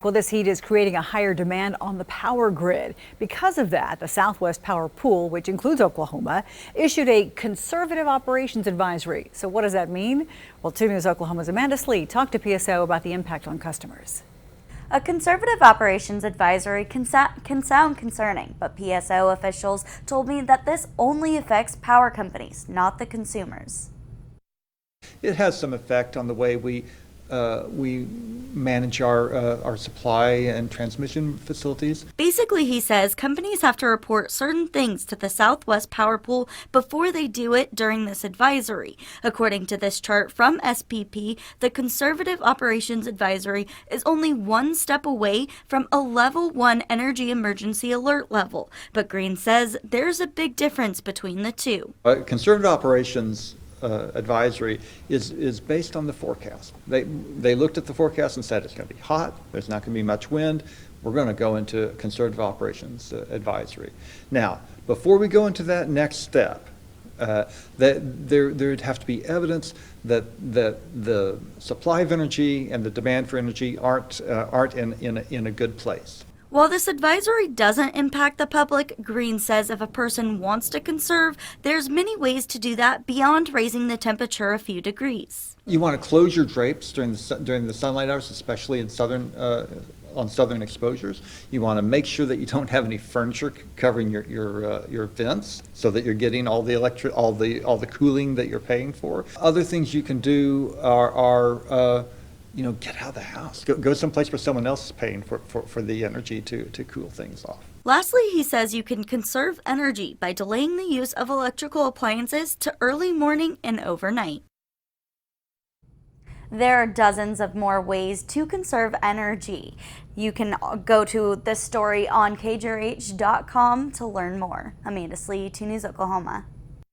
Well, this heat is creating a higher demand on the power grid. Because of that, the Southwest Power Pool, which includes Oklahoma, issued a conservative operations advisory. So what does that mean? Well, 2 News Oklahoma's Amanda Slee talked to PSO about the impact on customers. A conservative operations advisory can sound concerning, but PSO officials told me that this only affects power companies, not the consumers. It has some effect on the way we manage our supply and transmission facilities. Basically, he says companies have to report certain things to the Southwest Power Pool before they do it during this advisory. According to this chart from SPP, the Conservative Operations Advisory is only one step away from a Level 1 energy emergency alert level. But Green says there's a big difference between the two. Conservative operations advisory is based on the forecast. They looked at the forecast and said it's going to be hot, there's not going to be much wind, we're going to go into conservative operations advisory. Now, before we go into that next step, there'd have to be evidence that the supply of energy and the demand for energy aren't in a good place. While this advisory doesn't impact the public, Green says if a person wants to conserve, there's many ways to do that beyond raising the temperature a few degrees. You want to close your drapes during the sunlight hours, especially in on southern exposures. You want to make sure that you don't have any furniture covering your vents, so that you're getting all the cooling that you're paying for. Other things you can do are get out of the house. Go someplace where someone else is paying for the energy to cool things off. Lastly, he says you can conserve energy by delaying the use of electrical appliances to early morning and overnight. There are dozens of more ways to conserve energy. You can go to this story on KJRH.com to learn more. Amanda Slee, 2 News Oklahoma.